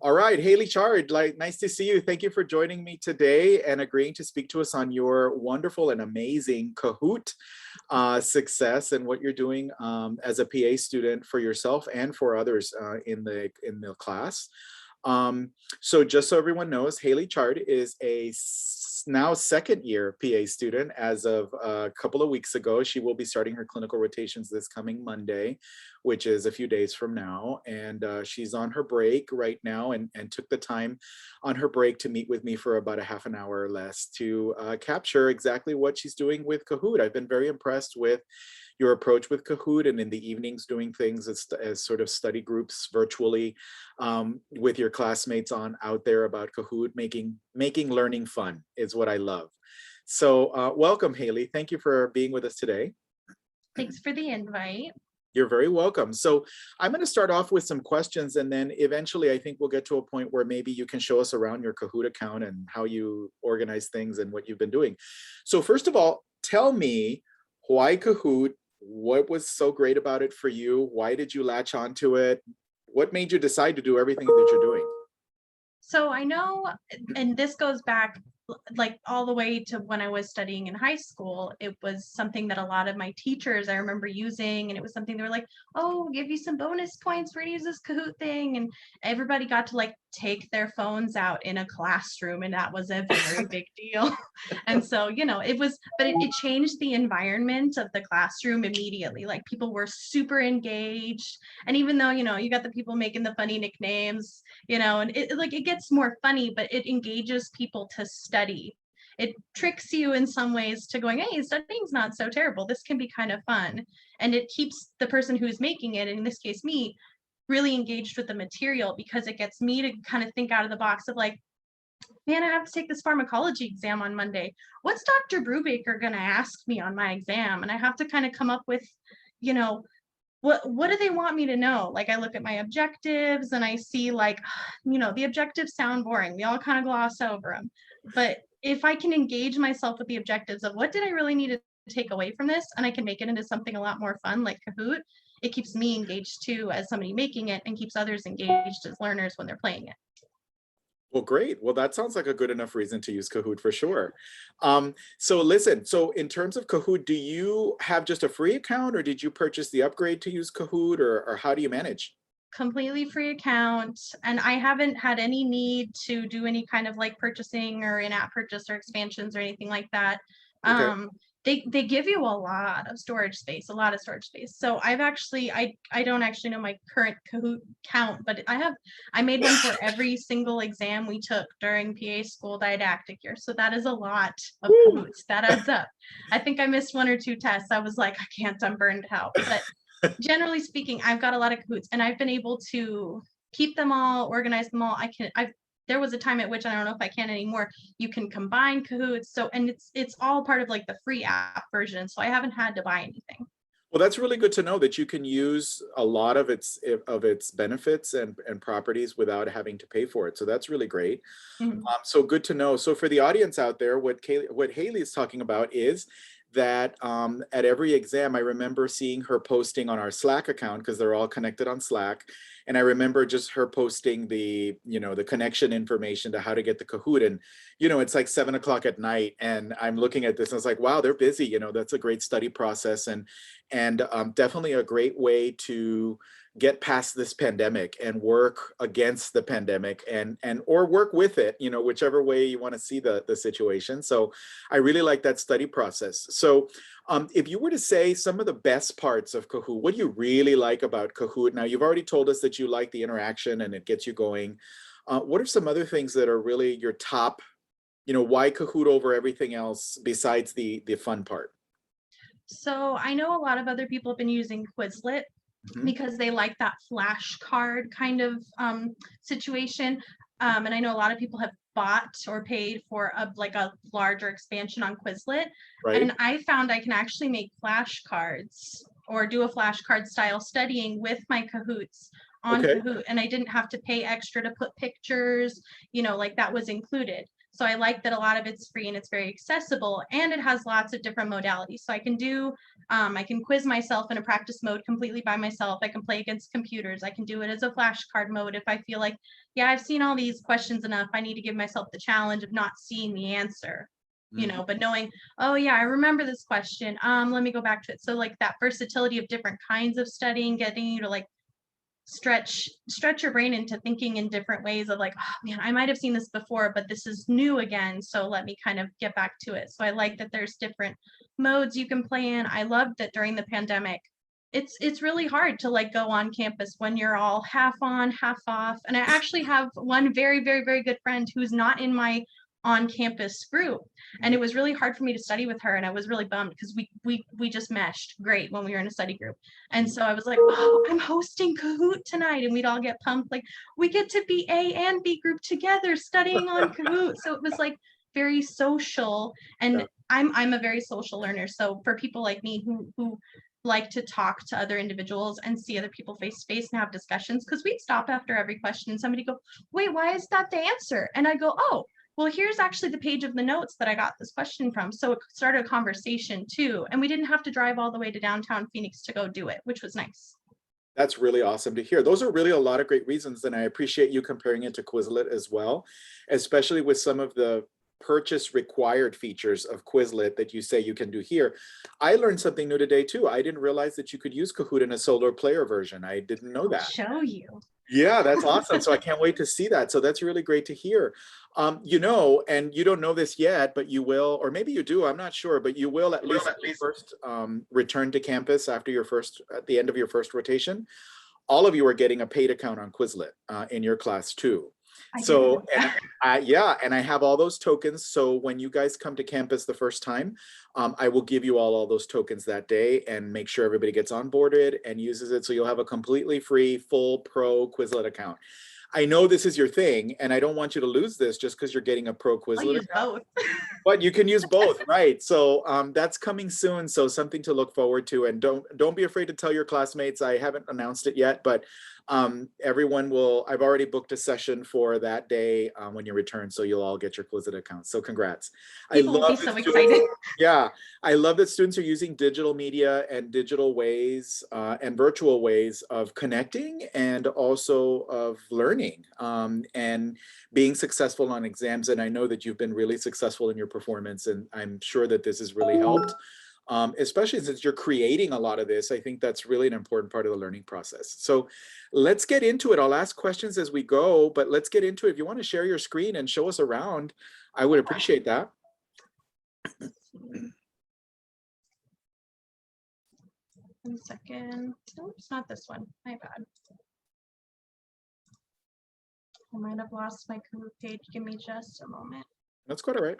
All right, Haley Chard, nice to see you. Thank you for joining me today and agreeing to speak to us on your wonderful and amazing Kahoot success and what you're doing as a PA student for yourself and for others in the class. So just so everyone knows, Haley Chard is a now second year PA student as of a couple of weeks ago. She will be starting her clinical rotations this coming Monday, which is a few days from now. And she's on her break right now and took the time on her break to meet with me for about a half an hour or less to capture exactly what she's doing with Kahoot. I've been very impressed with your approach with Kahoot, and in the evenings doing things as sort of study groups virtually with your classmates on out there about Kahoot, making learning fun is what I love. So welcome, Haley. Thank you for being with us today. Thanks for the invite. You're very welcome. So I'm going to start off with some questions, and then eventually I think we'll get to a point where maybe you can show us around your Kahoot account and how you organize things and what you've been doing. So first of all, tell me why Kahoot? What was so great about it for you? Why did you latch onto it? What made you decide to do everything that you're doing? So I know, and this goes back like all the way to when I was studying in high school. It was something that a lot of my teachers I remember using, and it was something they were like, oh, we'll give you some bonus points for to use this Kahoot thing. And everybody got to like take their phones out in a classroom, and that was a very big deal. And so, you know, it was, but it changed the environment of the classroom immediately. Like people were super engaged. And even though, you know, you got the people making the funny nicknames, you know, and it gets more funny, but it engages people to study. It tricks you in some ways to going, hey, studying's not so terrible. This can be kind of fun. And it keeps the person who's making it, in this case me, really engaged with the material, because it gets me to kind of think out of the box of like, man, I have to take this pharmacology exam on Monday. What's Dr. Brubaker going to ask me on my exam? And I have to kind of come up with, you know, what do they want me to know? Like I look at my objectives and I see like, you know, the objectives sound boring. We all kind of gloss over them. But if I can engage myself with the objectives of what did I really need to take away from this, and I can make it into something a lot more fun like Kahoot, it keeps me engaged too as somebody making it, and keeps others engaged as learners when they're playing it. Well, great. Well, that sounds like a good enough reason to use Kahoot for sure. So listen, so in terms of Kahoot, do you have just a free account, or did you purchase the upgrade to use Kahoot, or how do you manage? Completely free account, and I haven't had any need to do any kind of like purchasing or in-app purchase or expansions or anything like that. Okay. They give you a lot of storage space, So I've actually, I don't actually know my current Kahoot count, but I made one for every single exam we took during PA school didactic year. So that is a lot of Kahoots. That adds up. I think I missed one or two tests. I was like, I can't, I'm burned out. But generally speaking, I've got a lot of Kahoots, and I've been able to keep them all, organize them all. There was a time at which, I don't know if I can anymore, you can combine Kahoots. So, and it's all part of like the free app version. So I haven't had to buy anything. Well, that's really good to know that you can use a lot of its benefits and properties without having to pay for it. So that's really great. Mhm. So good to know. So for the audience out there, what Haley is talking about is that at every exam, I remember seeing her posting on our Slack account, because they're all connected on Slack. And I remember just her posting the connection information to how to get the Kahoot. And, it's like 7 o'clock at night, and I'm looking at this and I was like, wow, they're busy. That's a great study process, and definitely a great way to get past this pandemic and work against the pandemic or work with it, whichever way you want to see the situation. So I really like that study process. So if you were to say some of the best parts of Kahoot, what do you really like about Kahoot? Now, you've already told us that you like the interaction and it gets you going. What are some other things that are really your top, why Kahoot over everything else besides the fun part? So I know a lot of other people have been using Quizlet because they like that flashcard kind of situation. And I know a lot of people have bought or paid for a larger expansion on Quizlet. Right. And I found I can actually make flashcards or do a flashcard style studying with my Kahoots on Kahoot. And I didn't have to pay extra to put pictures, like that was included. So I like that a lot of it's free and it's very accessible, and it has lots of different modalities. So I can quiz myself in a practice mode completely by myself. I can play against computers. I can do it as a flashcard mode if I feel like, yeah, I've seen all these questions enough. I need to give myself the challenge of not seeing the answer, but knowing, oh yeah, I remember this question. Let me go back to it. So like that versatility of different kinds of studying, getting you to like stretch your brain into thinking in different ways of like, oh man, I might have seen this before, but this is new again, so let me kind of get back to it. So I like that there's different modes you can play in. I love that during the pandemic it's really hard to like go on campus when you're all half on, half off. And I actually have one very, very, very good friend who's not in my on campus group, and it was really hard for me to study with her, and I was really bummed because we just meshed great when we were in a study group. And so I was like, oh, I'm hosting Kahoot tonight, and we'd all get pumped like we get to be A and B group together studying on Kahoot. So it was like very social, and I'm a very social learner. So for people like me who like to talk to other individuals and see other people face to face and have discussions, because we'd stop after every question and somebody go, wait, why is that the answer? And I go, oh, well, here's actually the page of the notes that I got this question from. So it started a conversation too. And we didn't have to drive all the way to downtown Phoenix to go do it, which was nice. That's really awesome to hear. Those are really a lot of great reasons. And I appreciate you comparing it to Quizlet as well, especially with some of the purchase required features of Quizlet that you say you can do here. I learned something new today too. I didn't realize that you could use Kahoot in a solo player version. I didn't know that. I'll show you. Yeah, that's awesome. So I can't wait to see that. So that's really great to hear. And you don't know this yet, but you will, or maybe you do, I'm not sure, but you will at least first return to campus after at the end of your first rotation. All of you are getting a paid account on Quizlet in your class too. So, and I have all those tokens. So when you guys come to campus the first time, I will give you all those tokens that day and make sure everybody gets onboarded and uses it. So you'll have a completely free, full pro Quizlet account. I know this is your thing, and I don't want you to lose this just because you're getting a pro Quizlet account. But you can use both, right? So that's coming soon. So something to look forward to. And don't be afraid to tell your classmates. I haven't announced it yet, but everyone will. I've already booked a session for that day when you return, so you'll all get your Quizlet accounts. So congrats! People will be so excited. Yeah, I love that students are using digital media and digital ways and virtual ways of connecting and also of learning and being successful on exams. And I know that you've been really successful in your performance, and I'm sure that this has really helped. Especially since you're creating a lot of this. I think that's really an important part of the learning process. So let's get into it. I'll ask questions as we go, but let's get into it. If you want to share your screen and show us around, I would appreciate that. 1 second. No, it's not this one. My bad. I might have lost my Kahoot page. Give me just a moment. That's quite all right.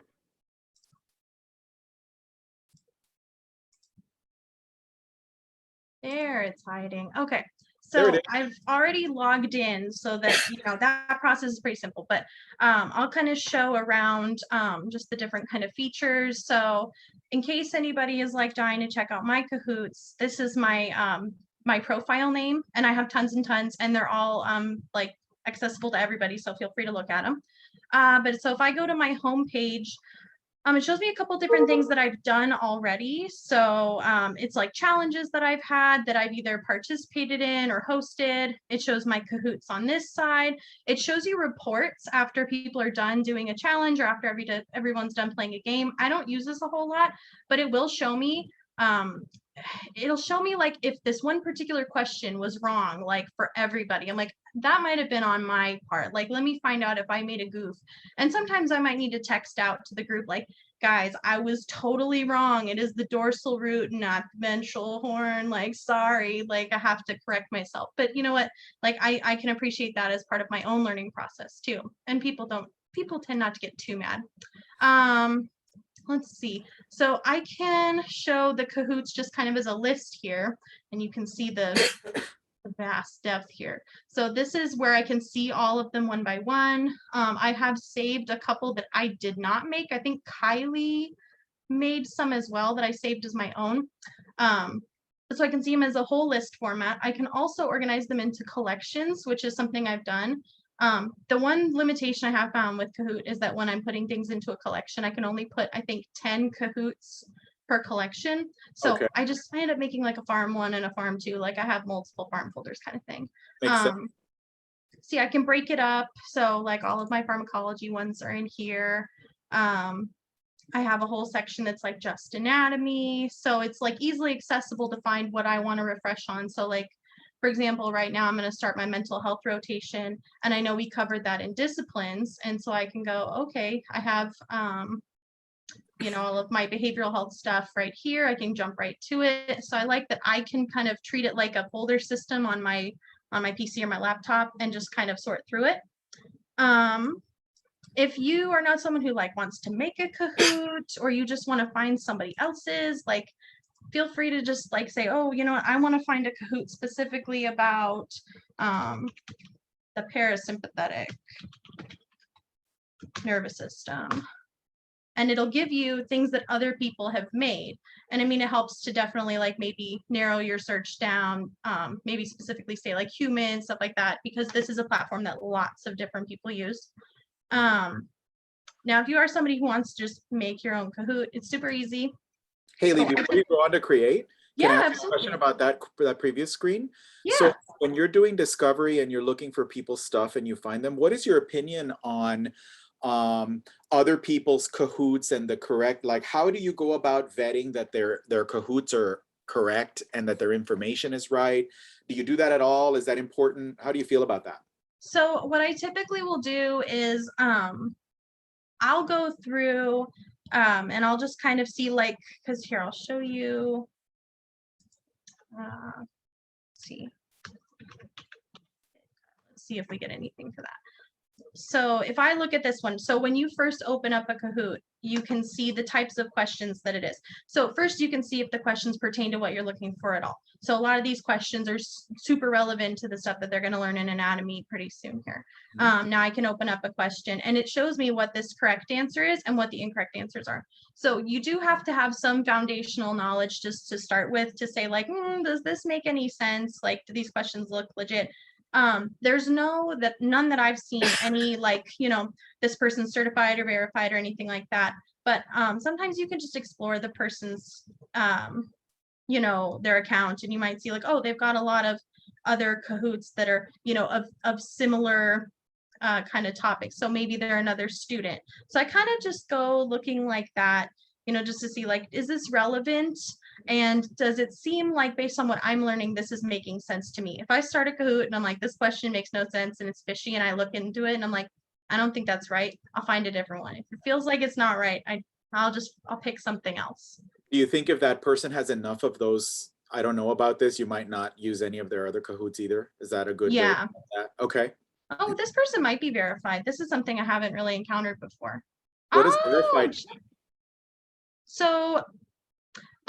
There, it's hiding. Okay, so I've already logged in so that that process is pretty simple, but I'll kind of show around just the different kind of features. So in case anybody is like dying to check out my Kahoots, this is my my profile name, and I have tons and tons, and they're all like accessible to everybody, so feel free to look at them. But so if I go to my home page, it shows me a couple different things that I've done already. So it's like challenges that I've had that I've either participated in or hosted. It shows my Kahoots on this side. It shows you reports after people are done doing a challenge or after everyone's done playing a game. I don't use this a whole lot, but it will show me it'll show me like if this one particular question was wrong, like for everybody. I'm like, that might have been on my part. Like, let me find out if I made a goof. And sometimes I might need to text out to the group like, guys, I was totally wrong. It is the dorsal root, not the ventral horn. Like, sorry, like I have to correct myself. But you know what? Like I can appreciate that as part of my own learning process too. And people tend not to get too mad. Let's see. So I can show the Kahoots just kind of as a list here, and you can see the vast depth here. So this is where I can see all of them one by one. I have saved a couple that I did not make. I think Kylie made some as well that I saved as my own. So I can see them as a whole list format. I can also organize them into collections, which is something I've done. The one limitation I have found with Kahoot is that when I'm putting things into a collection, I can only put, I think, 10 Kahoots per collection. So Okay, I end up making like a farm one and a farm two. Like I have multiple farm folders kind of thing. makes sense. See, I can break it up. So like all of my pharmacology ones are in here. I have a whole section that's like just anatomy. So it's like easily accessible to find what I want to refresh on. So like, for example, right now I'm going to start my mental health rotation, and I know we covered that in disciplines. And so I can go, okay, I have, all of my behavioral health stuff right here. I can jump right to it. So I like that I can kind of treat it like a folder system on my PC or my laptop and just kind of sort through it. If you are not someone who like wants to make a Kahoot, or you just want to find somebody else's, like feel free to just like say, oh, you know what, I want to find a Kahoot specifically about the parasympathetic nervous system. And it'll give you things that other people have made. And I mean, it helps to definitely like maybe narrow your search down, maybe specifically say like human, stuff like that, because this is a platform that lots of different people use. Now, if you are somebody who wants to just make your own Kahoot, it's super easy. Haley, So before you go on to create, can I yeah, ask you a absolutely. question about that previous screen? Yeah. So when you're doing discovery and you're looking for people's stuff and you find them, what is your opinion on other people's Kahoots and the correct, like how do you go about vetting that their Kahoots are correct and that their information is right? Do you do that at all? Is that important? How do you feel about that? So what I typically will do is I'll go through and I'll just kind of see like, because here I'll show you. Let's see. Let's see if we get anything for that. So if I look at this one, so when you first open up a Kahoot, you can see the types of questions that it is. So first you can see if the questions pertain to what you're looking for at all. So a lot of these questions are super relevant to the stuff that they're going to learn in anatomy pretty soon here. Now I can open up a question and it shows me what this correct answer is and what the incorrect answers are. So you do have to have some foundational knowledge just to start with to say like, does this make any sense? Like, do these questions look legit? There's none that I've seen any like, this person's certified or verified or anything like that. But sometimes you can just explore the person's, their account, and you might see like, oh, they've got a lot of other Kahoots that are, of similar kind of topics. So maybe they're another student. So I kind of just go looking like that, just to see like, is this relevant? And does it seem like based on what I'm learning, this is making sense to me? If I start a Kahoot and I'm like, this question makes no sense and it's fishy, and I look into it and I'm like, I don't think that's right, I'll find a different one. If it feels like it's not right, I'll pick something else. Do you think if that person has enough of those, I don't know about this, you might not use any of their other Kahoots either? Is that a good way? Yeah. Okay. Oh, this person might be verified. This is something I haven't really encountered before. What is verified? So,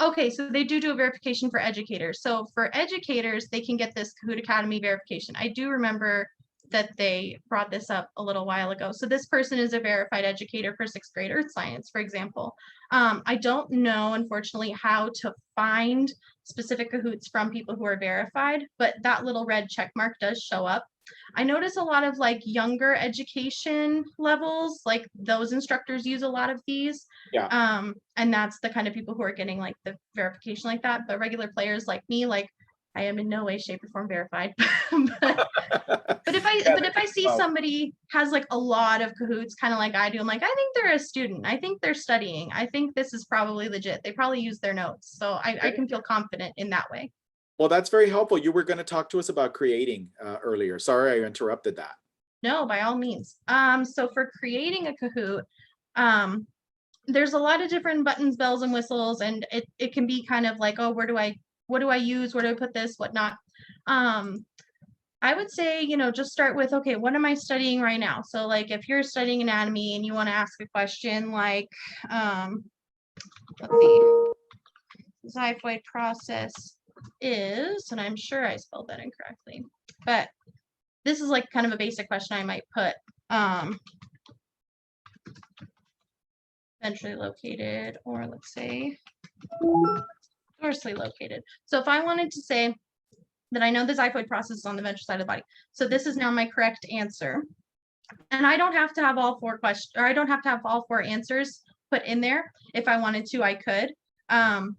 okay, so they do a verification for educators. So for educators, they can get this Kahoot Academy verification. I do remember that they brought this up a little while ago. So this person is a verified educator for 6th grade earth science, for example. I don't know, unfortunately, how to find specific Kahoots from people who are verified, but that little red check mark does show up. I notice a lot of like younger education levels, like those instructors use a lot of these. Yeah. And that's the kind of people who are getting like the verification like that. But regular players like me, like I am in no way, shape, or form verified. but if I see somebody has like a lot of Kahoots, kind of like I do, I'm like, I think they're a student. I think they're studying. I think this is probably legit. They probably use their notes. So I can feel confident in that way. Well, that's very helpful. You were going to talk to us about creating earlier. Sorry, I interrupted that. No, by all means. So for creating a Kahoot, there's a lot of different buttons, bells, and whistles, and it can be kind of like, oh, what do I use? Where do I put this? Whatnot. I would say, just start with, okay, what am I studying right now? So like if you're studying anatomy and you want to ask a question like, let's see, xiphoid process is, and I'm sure I spelled that incorrectly, but this is like kind of a basic question I might put. Ventrally located, or let's say dorsally located. So if I wanted to say that I know the xiphoid process is on the ventral side of the body, so this is now my correct answer. And I don't have to have all 4 questions, or I don't have to have all 4 answers put in there. If I wanted to, I could. And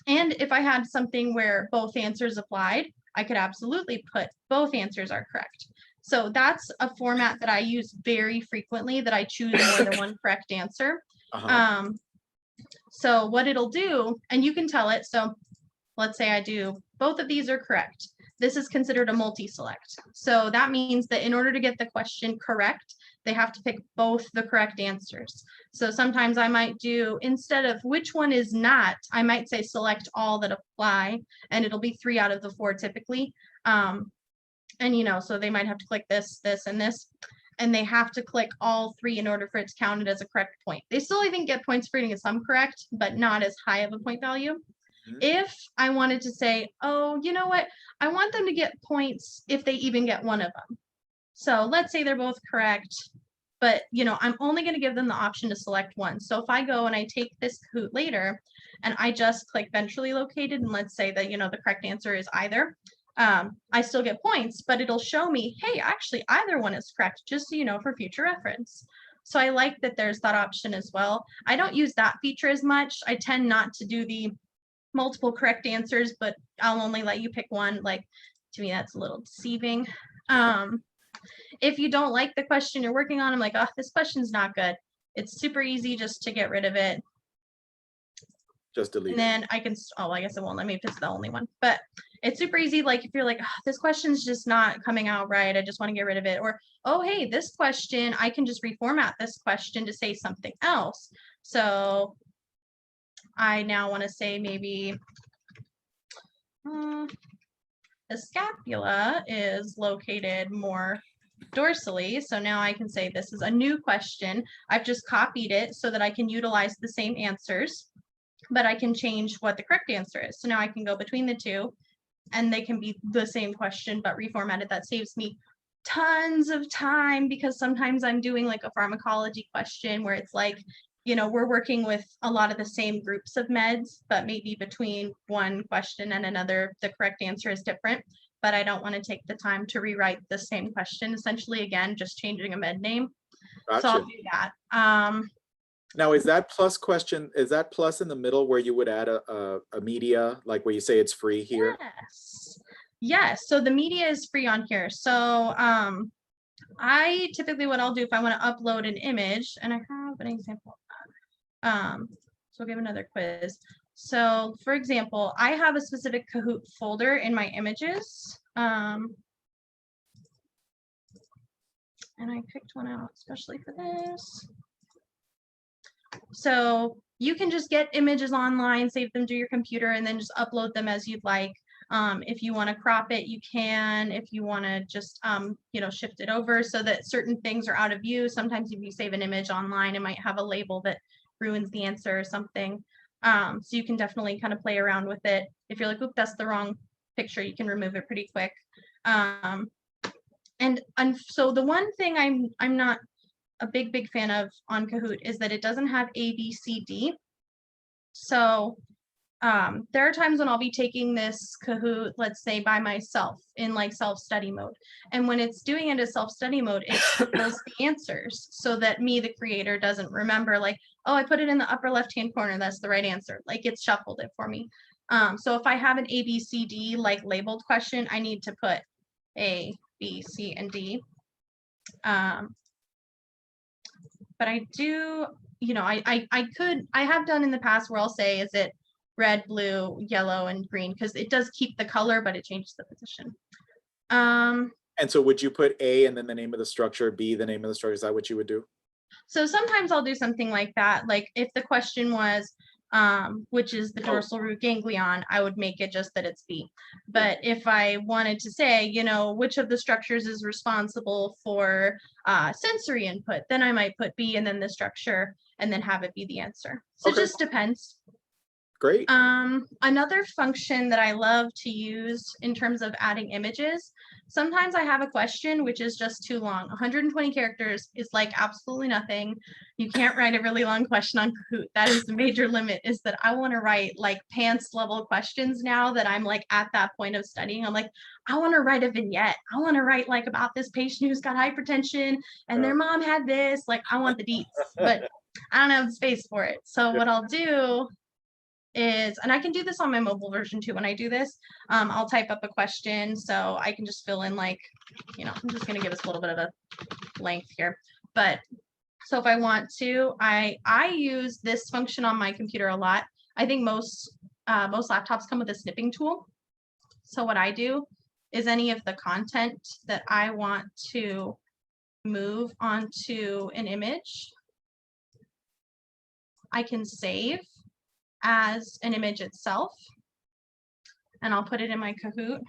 if I had something where both answers applied, I could absolutely put both answers are correct. So that's a format that I use very frequently, that I choose more than one correct answer. So what it'll do, and you can tell it, so let's say I do, both of these are correct. This is considered a multi-select. So that means that in order to get the question correct, they have to pick both the correct answers. So sometimes I might do, instead of which one is not, I might say select all that apply, and it'll be 3 out of the 4 typically. And so they might have to click this, this, and this, and they have to click all 3 in order for it to count it as a correct point. They still, I think, get points for getting some correct, but not as high of a point value. If I wanted to say, oh, you know what, I want them to get points if they even get one of them. So let's say they're both correct, but I'm only going to give them the option to select one. So if I go and I take this Kahoot later and I just click ventrally located, and let's say that the correct answer is either, I still get points, but it'll show me, hey, actually either one is correct, just so for future reference. So I like that there's that option as well. I don't use that feature as much. I tend not to do the multiple correct answers, but I'll only let you pick one. Like, to me, that's a little deceiving. If you don't like the question you're working on, I'm like, oh, this question's not good. It's super easy just to get rid of it. Just delete and then I can, I guess it won't let me if it's the only one, but it's super easy. Like if you're like, oh, this question's just not coming out right, I just want to get rid of it. Or, oh, hey, this question, I can just reformat this question to say something else. So I now want to say maybe the scapula is located more dorsally. So now I can say this is a new question. I've just copied it so that I can utilize the same answers, but I can change what the correct answer is. So now I can go between the 2 and they can be the same question, but reformatted. That saves me tons of time, because sometimes I'm doing like a pharmacology question where it's like, we're working with a lot of the same groups of meds, but maybe between one question and another, the correct answer is different. But I don't want to take the time to rewrite the same question, essentially, again, just changing a med name. Gotcha. So I'll do that. Now, is that plus question, is that plus in the middle where you would add a media, like where you say it's free here? Yes. So the media is free on here. So I typically, what I'll do if I want to upload an image, and I have an example of that. So I'll give another quiz. So for example, I have a specific Kahoot folder in my images. And I picked one out especially for this. So you can just get images online, save them to your computer, and then just upload them as you'd like. If you want to crop it, you can. If you want to just, shift it over so that certain things are out of view. Sometimes if you save an image online, it might have a label that ruins the answer or something. So you can definitely kind of play around with it. If you're like, oop, that's the wrong picture, you can remove it pretty quick. And so the one thing I'm not a big fan of on Kahoot is that it doesn't have A, B, C, D. So there are times when I'll be taking this Kahoot, let's say by myself in like self-study mode. And when it's doing it as self-study mode, it shuffles the answers so that me, the creator, doesn't remember like, oh, I put it in the upper left-hand corner, that's the right answer. Like it's shuffled it for me. So if I have an A, B, C, D like labeled question, I need to put A, B, C, and D. But I do, I have done in the past where I'll say, is it red, blue, yellow, and green, because it does keep the color, but it changes the position. And so would you put A and then the name of the structure, B, the name of the structure? Is that what you would do? So sometimes I'll do something like that. Like if the question was, which is the dorsal root ganglion, I would make it just that it's B. But if I wanted to say, which of the structures is responsible for sensory input, then I might put B and then the structure and then have it be the answer. So it just depends. Great. Another function that I love to use in terms of adding images, sometimes I have a question which is just too long. 120 characters is like absolutely nothing. You can't write a really long question on Kahoot. That is the major limit, is that I want to write like pants level questions now that I'm like at that point of studying. I'm like, I want to write a vignette. I want to write like about this patient who's got hypertension and their mom had this. Like, I want the deets, but I don't have the space for it. So what I'll do is, and I can do this on my mobile version too when I do this, I'll type up a question so I can just fill in like, I'm just going to give us a little bit of a length here. But so if I want to, I use this function on my computer a lot. I think most laptops come with a snipping tool. So what I do is any of the content that I want to move onto an image, I can save as an image itself, and I'll put it in my Kahoot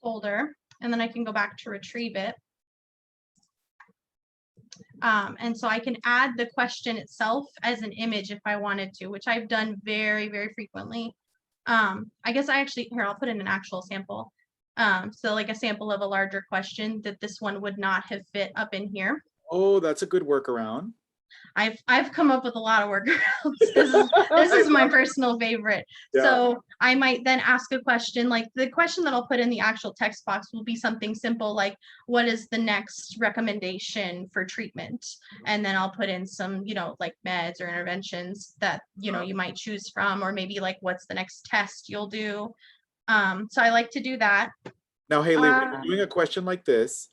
folder, and then I can go back to retrieve it. And so I can add the question itself as an image if I wanted to, which I've done very, very frequently. I guess here, I'll put in an actual sample. So like a sample of a larger question that this one would not have fit up in here. Oh, that's a good workaround. I've come up with a lot of workarounds. This is my personal favorite. Yeah. So I might then ask a question, like the question that I'll put in the actual text box will be something simple like, what is the next recommendation for treatment? And then I'll put in some, like meds or interventions that, you might choose from, or maybe like, what's the next test you'll do? So I like to do that. Now, Haley, when you're doing a question like this,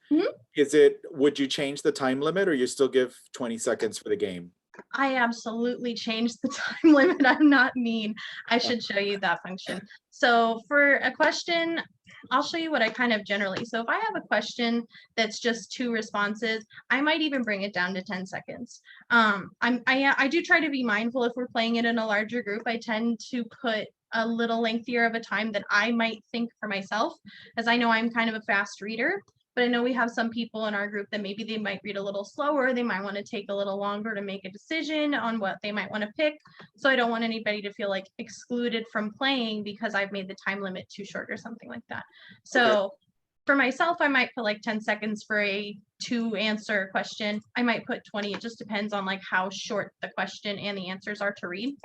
would you change the time limit, or you still give 20 seconds for the game? I absolutely changed the time limit. I'm not mean. I should show you that function. So for a question, I'll show you what I kind of generally, so if I have a question that's just 2 responses, I might even bring it down to 10 seconds. I do try to be mindful if we're playing it in a larger group. I tend to put a little lengthier of a time that I might think for myself, as I know I'm kind of a fast reader, but I know we have some people in our group that maybe they might read a little slower. They might want to take a little longer to make a decision on what they might want to pick. So I don't want anybody to feel like excluded from playing because I've made the time limit too short or something like that. So for myself, I might put like 10 seconds for a 2-answer question. I might put 20. It just depends on like how short the question and the answers are to read.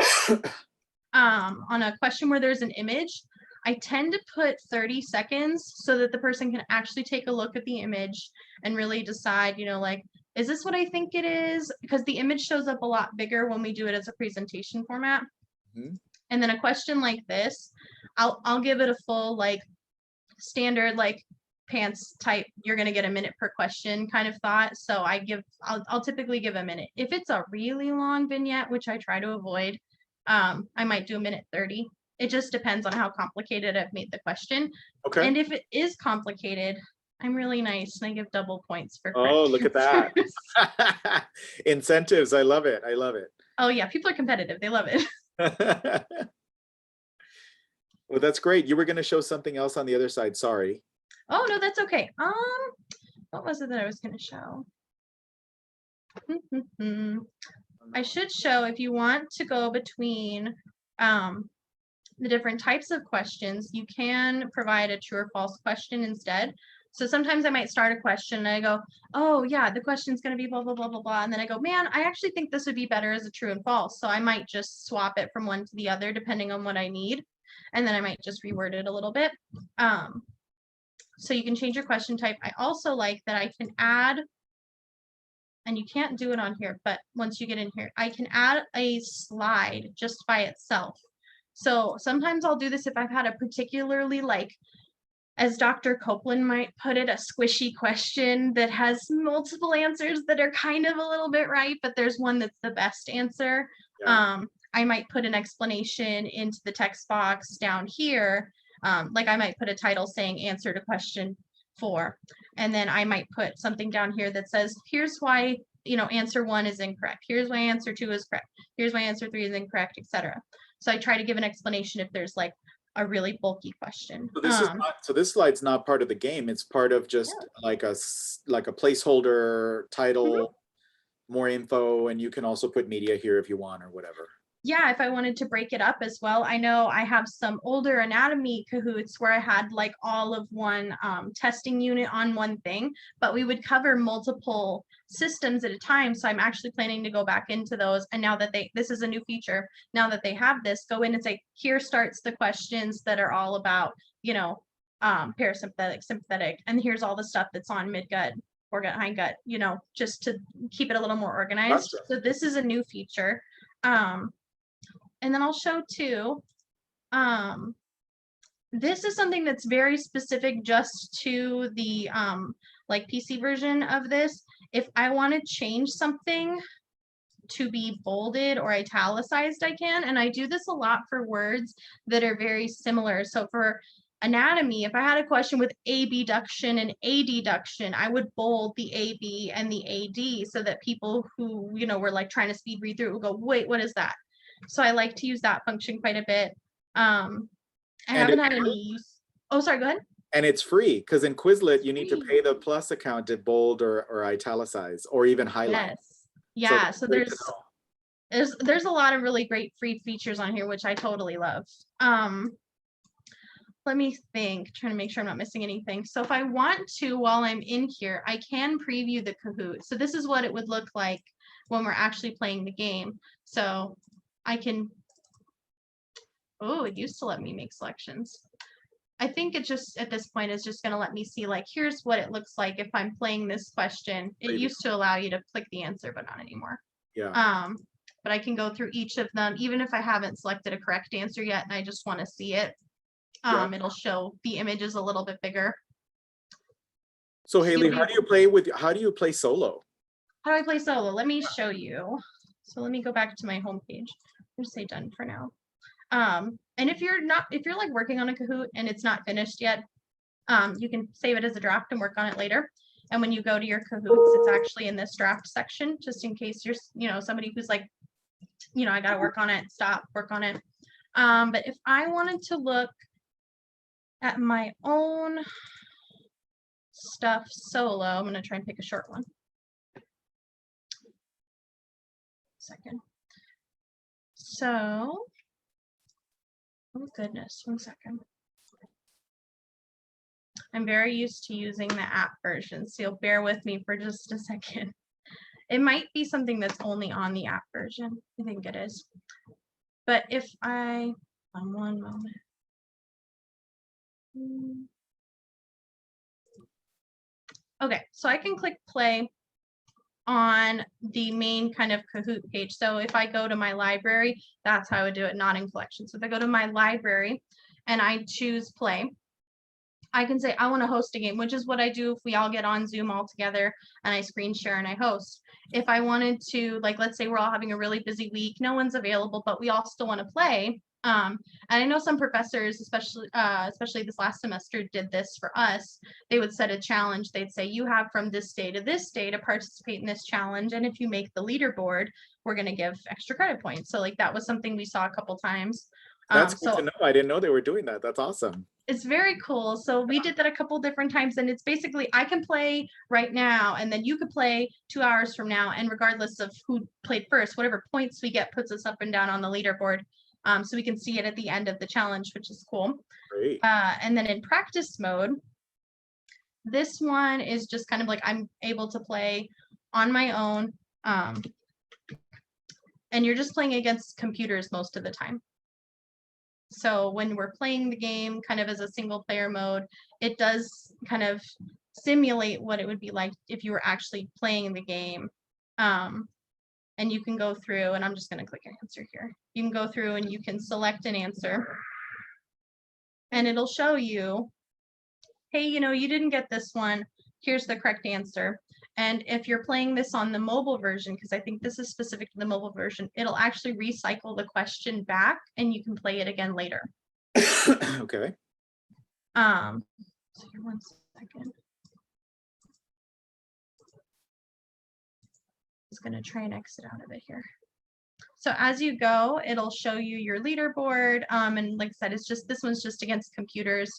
On a question where there's an image, I tend to put 30 seconds so that the person can actually take a look at the image and really decide, like, is this what I think it is? Because the image shows up a lot bigger when we do it as a presentation format. And then a question like this, I'll give it a full like standard like pants type, you're going to get a minute per question kind of thought. So I'll typically give a minute. If it's a really long vignette, which I try to avoid, I might do a minute 30. It just depends on how complicated I've made the question. Okay. And if it is complicated, I'm really nice and I give double points for correct. Oh, look at that. Incentives. I love it. I love it. Oh yeah, people are competitive. They love it. Well, that's great. You were going to show something else on the other side. Sorry. Oh, no, that's okay. What was it that I was going to show? I should show, if you want to go between the different types of questions, you can provide a true or false question instead. So sometimes I might start a question and I go, oh yeah, the question's going to be blah, blah, blah, blah, blah. And then I go, man, I actually think this would be better as a true and false. So I might just swap it from one to the other depending on what I need. And then I might just reword it a little bit. So you can change your question type. I also like that I can add, and you can't do it on here, but once you get in here, I can add a slide just by itself. So sometimes I'll do this if I've had a particularly, like, as Dr. Copeland might put it, a squishy question that has multiple answers that are kind of a little bit right, but there's one that's the best answer. Yeah. I might put an explanation into the text box down here. Like I might put a title saying answer to question 4. And then I might put something down here that says, here's why, answer 1 is incorrect. Here's why answer 2 is correct. Here's why answer 3 is incorrect, etc. So I try to give an explanation if there's like a really bulky question. So this slide's not part of the game. It's part of just like a placeholder title. more info, and you can also put media here if you want or whatever. Yeah, if I wanted to break it up as well. I know I have some older anatomy Kahoots where I had like all of one testing unit on one thing, but we would cover multiple systems at a time. So I'm actually planning to go back into those. And now that this is a new feature, now that they have this, go in and say, here starts the questions that are all about, parasympathetic, sympathetic, and here's all the stuff that's on midgut, foregut, hindgut, just to keep it a little more organized. Gotcha. So this is a new feature. And then I'll show too, this is something that's very specific just to the like PC version of this. If I want to change something to be bolded or italicized, I can. And I do this a lot for words that are very similar. So for anatomy, if I had a question with abduction and adduction, I would bold the AB and the AD so that people who, were like trying to speed read through it would go, wait, what is that? So I like to use that function quite a bit. I haven't had any use. Oh, sorry, go ahead. And it's free, because in Quizlet, you need to pay the plus account to bold or italicize or even highlight. Yes. Yeah, so there's know. a lot of really great free features on here, which I totally love. Let me think, trying to make sure I'm not missing anything. So if I want to, while I'm in here, I can preview the Kahoot. So this is what it would look like when we're actually playing the game. So I can, it used to let me make selections. I think it just, at this point, is just going to let me see, like, here's what it looks like if I'm playing this question. It used to allow you to click the answer, but not anymore. Yeah. But I can go through each of them, even if I haven't selected a correct answer yet, and I just want to see it. It'll show the images a little bit bigger. So Haley, how do you play solo? How do I play solo? Let me show you. So let me go back to my homepage. Just say done for now. And if you're like working on a Kahoot and it's not finished yet, you can save it as a draft and work on it later. And when you go to your Kahoots, it's actually in this draft section, just in case you're, somebody who's like, I got to work on it, work on it. But if I wanted to look at my own stuff solo, I'm going to try and pick a short one. Second. So, oh goodness, 1 second. I'm very used to using the app version, so you'll bear with me for just a second. It might be something that's only on the app version. I think it is. But if on one moment. Okay, so I can click play on the main kind of Kahoot page. So if I go to my library, that's how I would do it, not in collections. So if I go to my library and I choose play, I can say I want to host a game, which is what I do if we all get on Zoom all together and I screen share and I host. If I wanted to, like, let's say we're all having a really busy week, no one's available, but we all still want to play. And I know some professors, especially this last semester, did this for us. They would set a challenge. They'd say, you have from this day to this day to participate in this challenge. And if you make the leaderboard, we're going to give extra credit points. So like that was something we saw a couple times. That's good to know. I didn't know they were doing that. That's awesome. It's very cool. So we did that a couple different times, and it's basically I can play right now, and then you could play 2 hours from now, and regardless of who played first, whatever points we get puts us up and down on the leaderboard. So we can see it at the end of the challenge, which is cool. Great. And then in practice mode, this one is just kind of like I'm able to play on my own, and you're just playing against computers most of the time. So when we're playing the game kind of as a single player mode, it does kind of simulate what it would be like if you were actually playing the game. And you can go through, and I'm just going to click an answer here. You can go through and you can select an answer. And it'll show you, hey, you didn't get this one. Here's the correct answer. And if you're playing this on the mobile version, because I think this is specific to the mobile version, it'll actually recycle the question back and you can play it again later. Okay. So here, 1 second. Just going to try and exit out of it here. So as you go, it'll show you your leaderboard. And like I said, this one's just against computers.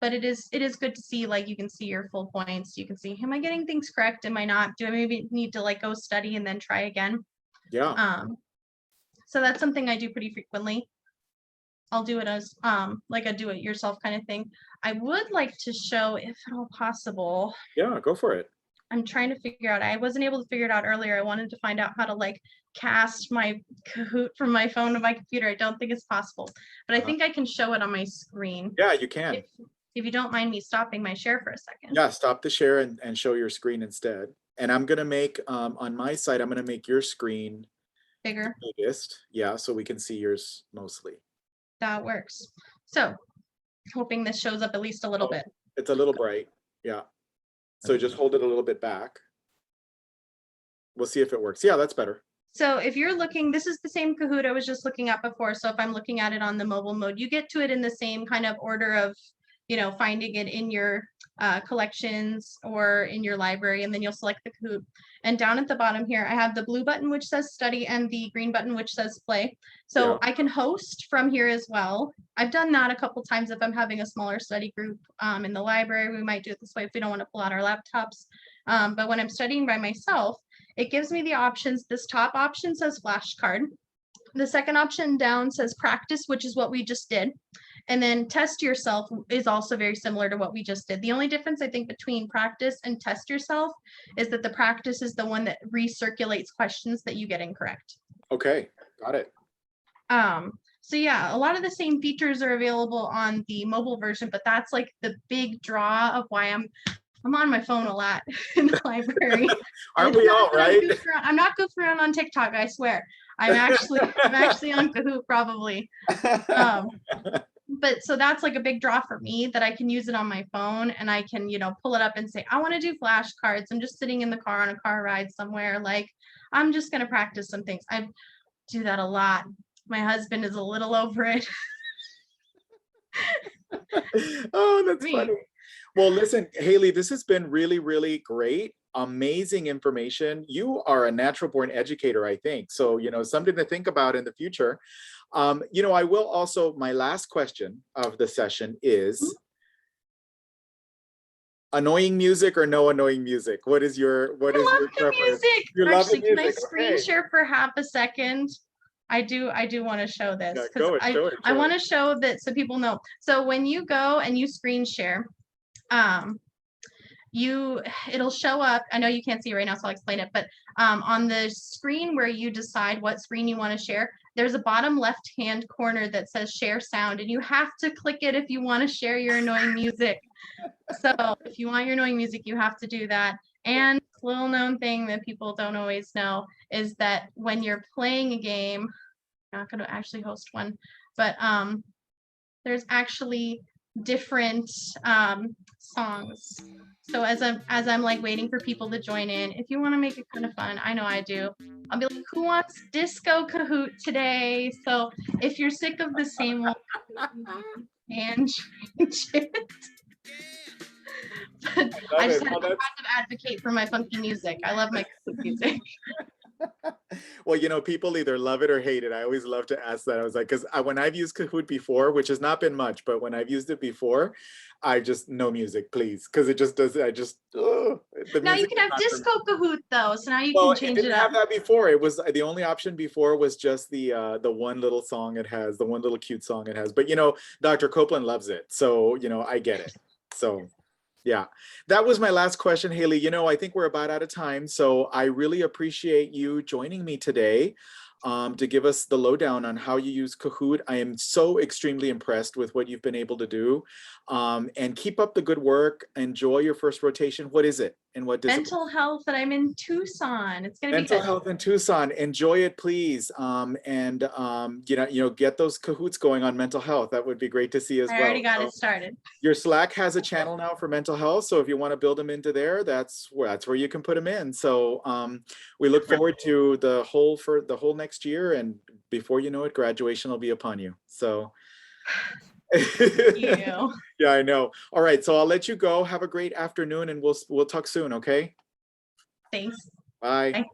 but it is good to see, like, you can see your full points. You can see, am I getting things correct? Am I not? Do I maybe need to like go study and then try again? Yeah. So that's something I do pretty frequently. I'll do it as like a do it yourself kind of thing. I would like to show, if at all possible. Yeah, go for it. I'm trying to figure out, I wasn't able to figure it out earlier. I wanted to find out how to like cast my Kahoot from my phone to my computer. I don't think it's possible, but I think I can show it on my screen. Yeah, you can. If you don't mind me stopping my share for a second. Yeah, stop the share and show your screen instead. And I'm gonna make, on my side, I'm gonna make your screen Bigger. biggest. Yeah, so we can see yours mostly. That works. So hoping this shows up at least a little bit. It's a little bright. Yeah. So just hold it a little bit back. We'll see if it works. Yeah, that's better. So if you're looking, this is the same Kahoot I was just looking at before. So if I'm looking at it on the mobile mode, you get to it in the same kind of order of, you know, finding it in your collections or in your library, and then you'll select the Kahoot. And down at the bottom here, I have the blue button which says study and the green button which says play. So I can host from here as well. I've done that a couple times if I'm having a smaller study group in the library. We might do it this way if we don't want to pull out our laptops. But when I'm studying by myself, it gives me the options. This top option says flashcard. The second option down says practice, which is what we just did. And then test yourself is also very similar to what we just did. The only difference I think between practice and test yourself is that the practice is the one that recirculates questions that you get incorrect. Okay, got it. So yeah, a lot of the same features are available on the mobile version, but that's like the big draw of why I'm on my phone a lot in the library. Aren't we all, right? I'm not goofing around on TikTok, I swear. I'm actually on Kahoot probably. But so that's like a big draw for me, that I can use it on my phone and I can, you know, pull it up and say, I want to do flashcards. I'm just sitting in the car on a car ride somewhere. Like, I'm just going to practice some things. I do that a lot. My husband is a little over it. Oh, that's funny. Well, listen, Haley, this has been really, really great. Amazing information. You are a natural born educator, I think. So, you know, something to think about in the future. You know, I will also, my last question of the session is annoying music or no annoying music? What is your preference? Music. You Actually, love the music. Can I screen share for half a second? I do want to show this because I want to show that so people know. So when you go and you screen share, it'll show up. I know you can't see it right now, so I'll explain it. But on the screen where you decide what screen you want to share, there's a bottom left-hand corner that says share sound, and you have to click it if you want to share your annoying music. So if you want your annoying music, you have to do that. And little known thing that people don't always know is that when you're playing a game, I'm not going to actually host one, but there's actually different songs. So as I'm like waiting for people to join in, if you want to make it kind of fun, I know I do, I'll be like, who wants disco Kahoot today? So if you're sick of the same old and change it. But I just have to advocate for my funky music. I love my music. Well, you know, people either love it or hate it. I always love to ask that. I was like, because when I've used Kahoot before, which has not been much, but when I've used it before, I just, no music, please, because it just does. Now you can have disco Kahoot though, so now you can change it up. It didn't have that before. It was the only option before was just the one little song it has, the one little cute song it has. But you know, Dr. Copeland loves it, so you know, I get it. So. Yeah, that was my last question, Haley. You know, I think we're about out of time, so I really appreciate you joining me today to give us the lowdown on how you use Kahoot. I am so extremely impressed with what you've been able to do, and keep up the good work. Enjoy your first rotation. What is it? And what discipline? Mental health, and I'm in Tucson. It's gonna be mental health in Tucson. Enjoy it, please. And you know, get those Kahoots going on mental health. That would be great to see as well. I already got it started. Your Slack has a channel now for mental health, so if you want to build them into there, that's where you can put them in. So we look forward to the whole next year, and before you know it, graduation will be upon you. So. Thank you. Yeah, I know. All right, so I'll let you go. Have a great afternoon, and we'll talk soon, okay? Thanks. Bye. Bye.